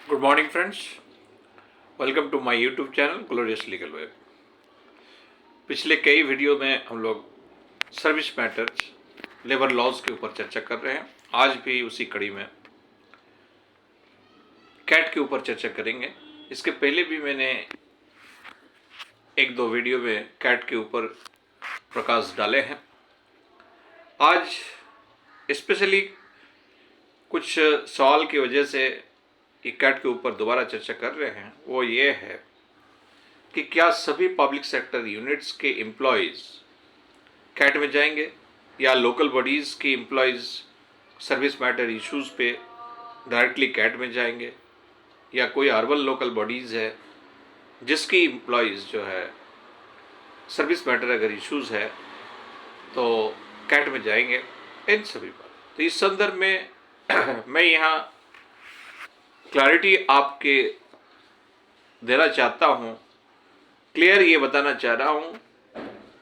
Good morning friends, welcome to my YouTube channel Glorious Legal Web. पिछले कई video में हम लोग सर्विस मैटर्स, लेबर लॉज के ऊपर चर्चा कर रहे हैं। आज भी उसी कड़ी में कैट के ऊपर चर्चा करेंगे। इसके पहले भी मैंने एक दो वीडियो में कैट के ऊपर प्रकाश डाले हैं। आज स्पेशली कुछ सवाल की वजह से ये कैट के ऊपर दोबारा चर्चा कर रहे हैं। वो ये है कि क्या सभी पब्लिक सेक्टर यूनिट्स के एम्प्लॉयज़ कैट में जाएंगे या लोकल बॉडीज़ के एम्प्लॉयज़ सर्विस मैटर इश्यूज़ पे डायरेक्टली कैट में जाएंगे, या कोई अर्बन लोकल बॉडीज़ है जिसकी एम्प्लॉयज़ जो है सर्विस मैटर अगर इश्यूज़ है तो कैट में जाएंगे। इन सभी पर तो इस संदर्भ में मैं यहाँ क्लैरिटी आपके देना चाहता हूँ, क्लियर ये बताना चाह रहा हूँ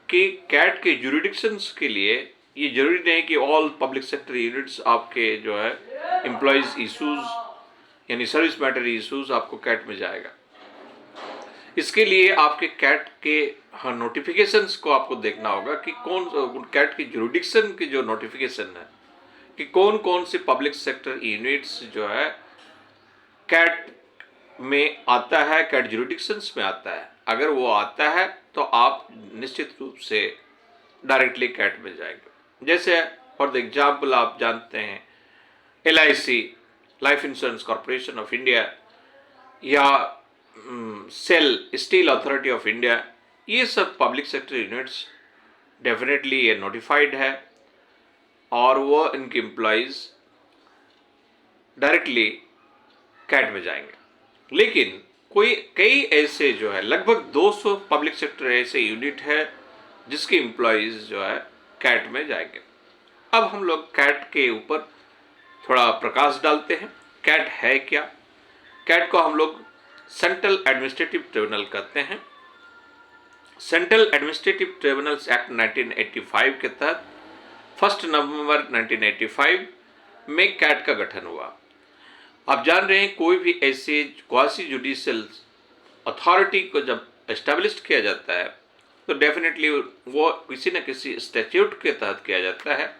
कि कैट के जुरिडिक्शंस के लिए ये जरूरी नहीं कि ऑल पब्लिक सेक्टर यूनिट्स आपके जो है एम्प्लॉयज़ इशूज़ यानी सर्विस मैटर इशूज़ आपको कैट में जाएगा। इसके लिए आपके कैट के नोटिफिकेशंस को आपको देखना होगा कि कौन कैट की जुरिडिक्शन की जो नोटिफिकेशन है कि कौन कौन से पब्लिक सेक्टर यूनिट्स जो है कैट में आता है, कैट जुरिडिक्शंस में आता है। अगर वो आता है तो आप निश्चित रूप से डायरेक्टली कैट में जाएंगे। जैसे फॉर द एग्जाम्पल आप जानते हैं LIC, life insurance corporation of India, या SAIL, steel authority of India, ये सब पब्लिक सेक्टर यूनिट्स डेफिनेटली ये नोटिफाइड है और वो इनके एम्प्लॉयज़ डायरेक्टली कैट में जाएंगे। लेकिन कई ऐसे जो है लगभग 200 पब्लिक सेक्टर ऐसे यूनिट है जिसके एम्प्लॉयज़ जो है कैट में जाएंगे। अब हम लोग कैट के ऊपर थोड़ा प्रकाश डालते हैं। कैट है क्या? कैट को हम लोग सेंट्रल एडमिनिस्ट्रेटिव ट्रिब्यूनल कहते हैं। सेंट्रल एडमिनिस्ट्रेटिव ट्रिब्यूनल्स एक्ट 1985 के तहत 1 नवंबर 1985 में कैट का गठन हुआ। आप जान रहे हैं कोई भी ऐसे क्वासी जुडिशियल अथॉरिटी को जब एस्टेब्लिश किया जाता है तो डेफिनेटली वो किसी न किसी स्टैट्यूट के तहत किया जाता है,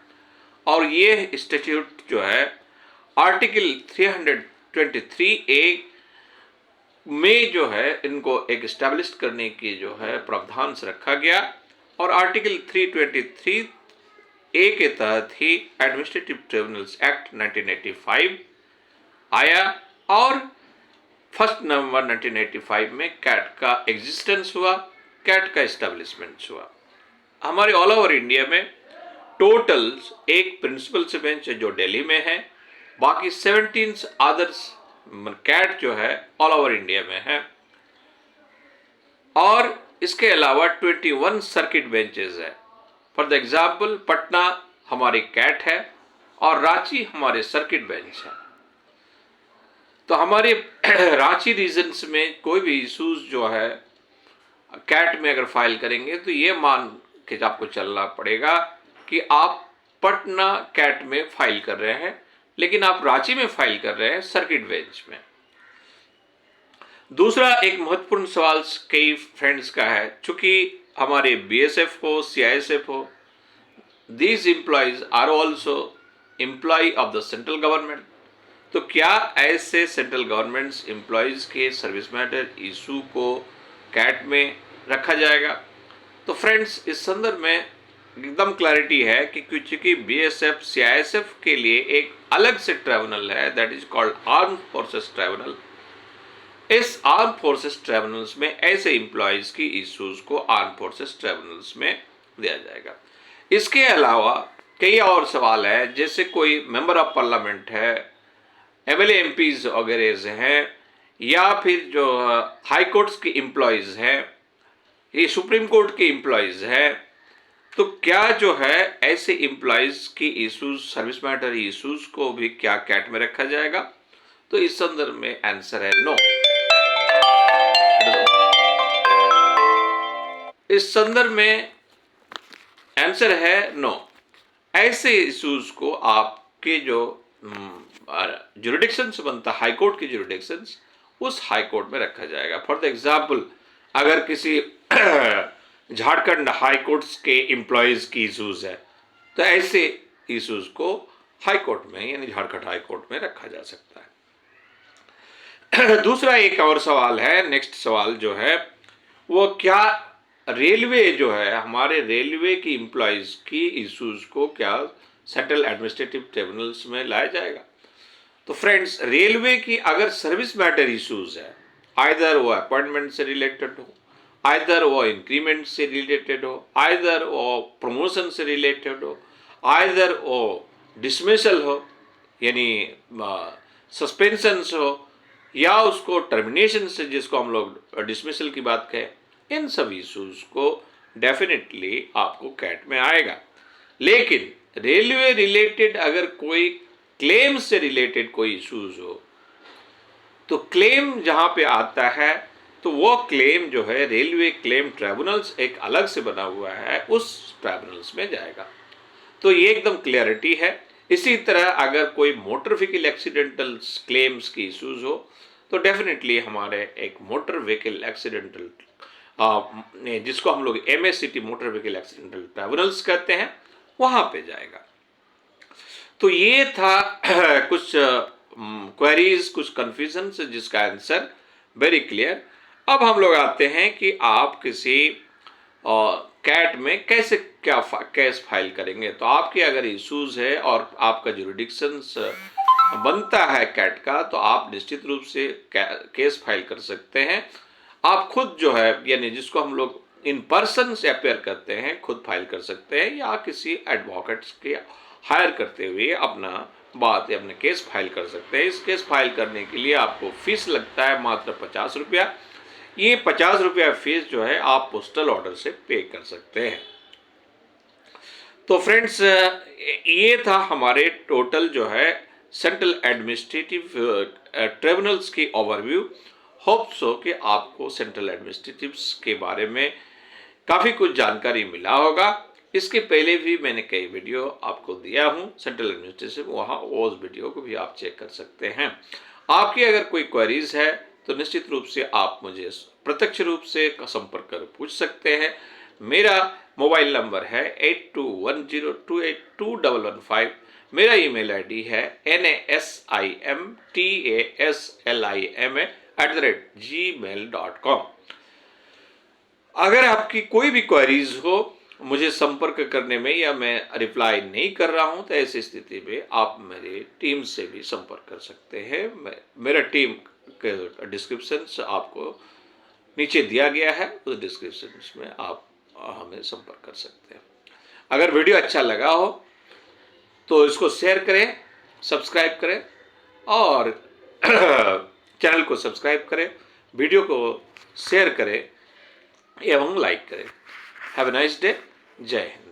और ये स्टैट्यूट जो है आर्टिकल 323A में जो है इनको एक एस्टेब्लिश करने की जो है प्रावधान से रखा गया, और आर्टिकल 323A के तहत ही एडमिनिस्ट्रेटिव ट्रिब्यूनल्स एक्ट 1985 आया और 1 नवंबर 1985 में कैट का एग्जिस्टेंस हुआ, कैट का एस्टेब्लिशमेंट हुआ। हमारे ऑल ओवर इंडिया में टोटल एक प्रिंसिपल से बेंच जो दिल्ली में है, बाकी 17 अदर्स कैट जो है ऑल ओवर इंडिया में है, और इसके अलावा 21 सर्किट बेंचेस है। फॉर द एग्जाम्पल पटना हमारी कैट है और रांची हमारे सर्किट बेंच है। तो हमारे रांची रीजन्स में कोई भी इशूज जो है कैट में अगर फाइल करेंगे तो ये मान के आपको चलना पड़ेगा कि आप पटना कैट में फाइल कर रहे हैं, लेकिन आप रांची में फाइल कर रहे हैं सर्किट बेंच में। दूसरा एक महत्वपूर्ण सवाल कई फ्रेंड्स का है, चूंकि हमारे BSF हो, CISF हो, these employees are also employ of the central government. तो क्या ऐसे सेंट्रल गवर्नमेंट्स एम्प्लॉयज़ के सर्विस मैटर इशू को कैट में रखा जाएगा? तो फ्रेंड्स इस संदर्भ में एकदम क्लैरिटी है कि क्योंकि BSF CISF के लिए एक अलग से ट्रिब्यूनल है, that is called armed forces tribunal. इस आर्म फोर्सेस ट्रिब्यूनल्स में ऐसे एम्प्लॉयज़ की इश्यूज को आर्म फोर्सेस ट्रिब्यूनल्स में दिया जाएगा। इसके अलावा कई और सवाल है, जैसे कोई मेंबर ऑफ पार्लियामेंट है, MLA MPs वगैरह हैं, या फिर जो हाई कोर्ट्स के एम्प्लॉयज़ हैं, ये सुप्रीम कोर्ट के एम्प्लॉयज़ हैं, तो क्या जो है ऐसे एम्प्लॉयज़ की इश्यूज, सर्विस मैटर इश्यूज को भी क्या कैट में रखा जाएगा? तो इस संदर्भ में आंसर है नो। इस संदर्भ में आंसर है नो। ऐसे इश्यूज को आपके जो जुरिडिक्शंस बनता है, हाई कोर्ट की जुरिडिक्शंस, उस हाई कोर्ट में रखा जाएगा। फॉर द एग्जाम्पल, अगर किसी झारखंड हाई कोर्ट्स के एम्प्लॉयज की इशूज है तो ऐसे इशूज को हाई कोर्ट में यानी झारखंड हाई कोर्ट में रखा जा सकता है। दूसरा एक और सवाल है, नेक्स्ट सवाल जो है वो, क्या रेलवे जो है, हमारे रेलवे की एम्प्लॉयज की इशूज को क्या सेंट्रल एडमिनिस्ट्रेटिव ट्रिब्यूनल्स में लाया जाएगा? तो फ्रेंड्स, रेलवे की अगर सर्विस मैटर इशूज है, आइदर वो अपॉइंटमेंट से रिलेटेड हो, आइदर वो इंक्रीमेंट से रिलेटेड हो, आइदर वो प्रमोशन से रिलेटेड हो, आइदर वो डिसमिसल हो यानी सस्पेंशंस हो, या उसको टर्मिनेशन से, जिसको हम लोग डिसमिसल की बात कहें, इन सब इशूज को डेफिनेटली आपको कैट में आएगा। लेकिन रेलवे रिलेटेड अगर कोई क्लेम से रिलेटेड कोई इशूज हो तो क्लेम जहां पे आता है तो वो क्लेम जो है रेलवे क्लेम ट्राइब्यूनल्स एक अलग से बना हुआ है, उस ट्राइब्यूनल्स में जाएगा। तो ये एकदम क्लियरिटी है। इसी तरह अगर कोई मोटर व्हीकल एक्सीडेंटल क्लेम्स की इशूज हो तो डेफिनेटली हमारे एक मोटर व्हीकल एक्सीडेंटल जिसको हम लोग MSCT motor vehicle accidental tribunals कहते हैं, वहां पे जाएगा। तो ये था कुछ क्वेरीज, कुछ कंफ्यूजन जिसका आंसर वेरी क्लियर। अब हम लोग आते हैं कि आप किसी कैट में कैसे क्या केस फाइल करेंगे। तो आपके अगर इश्यूज है और आपका जुरिडिक्शंस बनता है कैट का, तो आप निश्चित रूप से केस फाइल कर सकते हैं। आप खुद जो है यानी जिसको हम लोग इन पर्सन से अपेयर करते हैं, खुद फाइल कर सकते हैं, या किसी एडवोकेट्स के हायर करते हुए अपना बात या अपने केस फाइल कर सकते हैं। इस केस फाइल करने के लिए आपको फीस लगता है मात्र 50 रुपया। ये 50 रुपया फीस जो है आप पोस्टल ऑर्डर से पे कर सकते हैं। तो फ्रेंड्स, ये था हमारे टोटल जो है सेंट्रल एडमिनिस्ट्रेटिव ट्रिब्यूनल्स की ओवरव्यू। होप सो कि आपको सेंट्रल एडमिनिस्ट्रेटिव्स के बारे में काफ़ी कुछ जानकारी मिला होगा। इसके पहले भी मैंने कई वीडियो आपको दिया हूं सेंट्रल एडमिनिस्ट्रेटिव, वहाँ उस वीडियो को भी आप चेक कर सकते हैं। आपकी अगर कोई क्वेरीज है तो निश्चित रूप से आप मुझे प्रत्यक्ष रूप से संपर्क कर पूछ सकते हैं। मेरा मोबाइल नंबर है 8210282115। मेरा ईमेल आईडी है nasimtaslima@gmail.com। अगर आपकी कोई भी क्वेरीज हो मुझे संपर्क करने में या मैं रिप्लाई नहीं कर रहा हूं, तो ऐसी स्थिति में आप मेरे टीम से भी संपर्क कर सकते हैं। मेरा टीम के डिस्क्रिप्शन आपको नीचे दिया गया है, उस डिस्क्रिप्शन में आप हमें संपर्क कर सकते हैं। अगर वीडियो अच्छा लगा हो तो इसको शेयर करें, सब्सक्राइब करें और चैनल को सब्सक्राइब करें, वीडियो को शेयर करें एवं लाइक करें। Have a nice day. जय हिंद।